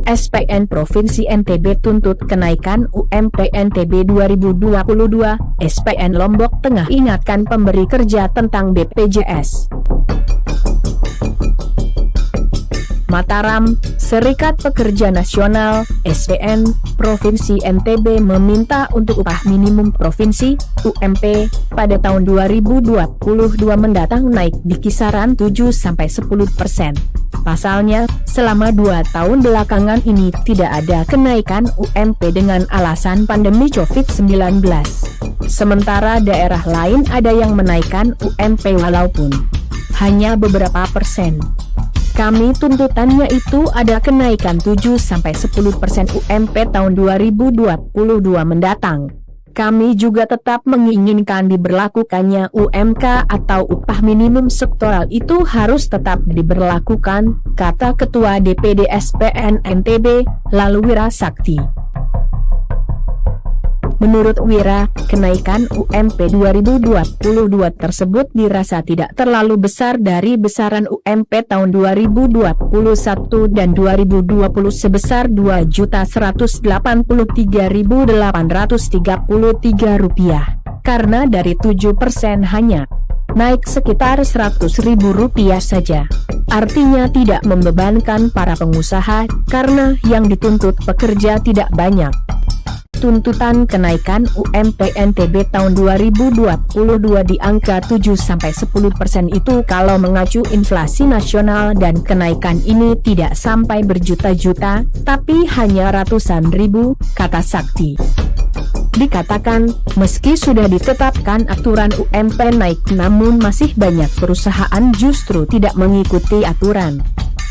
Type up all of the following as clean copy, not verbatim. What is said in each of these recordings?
SPN Provinsi NTB tuntut kenaikan UMP NTB 2022. SPN Lombok Tengah ingatkan pemberi kerja tentang BPJS. Mataram, Serikat Pekerja Nasional, SPN, Provinsi NTB meminta untuk upah minimum provinsi, UMP, pada tahun 2022 mendatang naik di kisaran 7-10%. Pasalnya, selama 2 tahun belakangan ini tidak ada kenaikan UMP dengan alasan pandemi COVID-19. Sementara daerah lain ada yang menaikkan UMP walaupun hanya beberapa persen. Kami tuntutannya itu ada kenaikan 7-10% UMP tahun 2022 mendatang. Kami juga tetap menginginkan diberlakukannya UMK atau upah minimum sektoral itu harus tetap diberlakukan, kata Ketua DPD SPN NTB, lalu Wira Sakti. Menurut Wira, kenaikan UMP 2022 tersebut dirasa tidak terlalu besar dari besaran UMP tahun 2021 dan 2020 sebesar Rp2.183.833, karena dari 7% hanya naik sekitar Rp100.000 saja. Artinya tidak membebankan para pengusaha, karena yang dituntut pekerja tidak banyak. Tuntutan kenaikan UMP NTB tahun 2022 di angka 7-10% itu kalau mengacu inflasi nasional, dan kenaikan ini tidak sampai berjuta-juta, tapi hanya ratusan ribu, kata Sakti. Dikatakan, meski sudah ditetapkan aturan UMP naik, namun masih banyak perusahaan justru tidak mengikuti aturan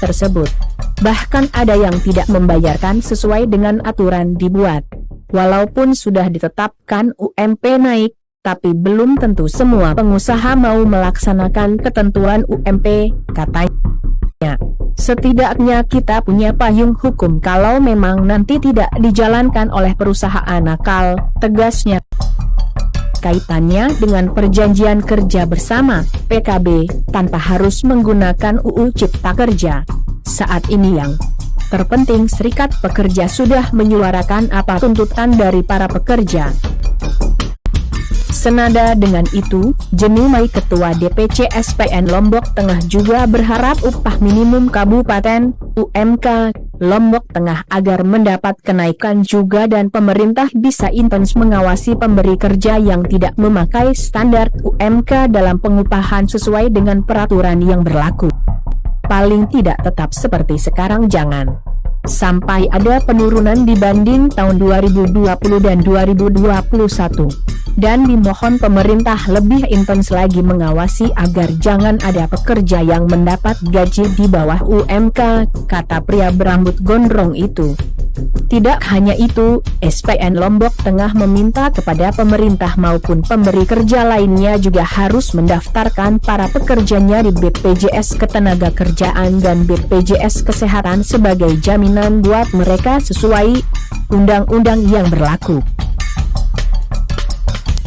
tersebut. Bahkan ada yang tidak membayarkan sesuai dengan aturan dibuat. Walaupun sudah ditetapkan UMP naik, tapi belum tentu semua pengusaha mau melaksanakan ketentuan UMP, katanya. Setidaknya kita punya payung hukum kalau memang nanti tidak dijalankan oleh perusahaan nakal, tegasnya. Kaitannya dengan perjanjian kerja bersama, PKB, tanpa harus menggunakan UU Cipta Kerja. Saat ini yang terpenting Serikat Pekerja sudah menyuarakan apa tuntutan dari para pekerja. Senada dengan itu, Jeni Mai, Ketua DPC SPN Lombok Tengah juga berharap upah minimum kabupaten, UMK, Lombok Tengah agar mendapat kenaikan juga, dan pemerintah bisa intens mengawasi pemberi kerja yang tidak memakai standar UMK dalam pengupahan sesuai dengan peraturan yang berlaku. Paling tidak tetap seperti sekarang, jangan sampai ada penurunan dibanding tahun 2020 dan 2021. Dan dimohon pemerintah lebih intens lagi mengawasi agar jangan ada pekerja yang mendapat gaji di bawah UMK, kata pria berambut gondrong itu. Tidak hanya itu, SPN Lombok Tengah meminta kepada pemerintah maupun pemberi kerja lainnya juga harus mendaftarkan para pekerjanya di BPJS Ketenagakerjaan dan BPJS Kesehatan sebagai jaminan buat mereka sesuai undang-undang yang berlaku.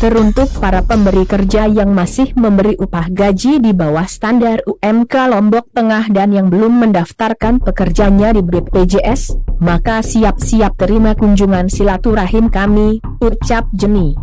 Teruntuk para pemberi kerja yang masih memberi upah gaji di bawah standar UMK Lombok Tengah dan yang belum mendaftarkan pekerjanya di BPJS, maka siap-siap terima kunjungan silaturahim kami, ucap Jeni.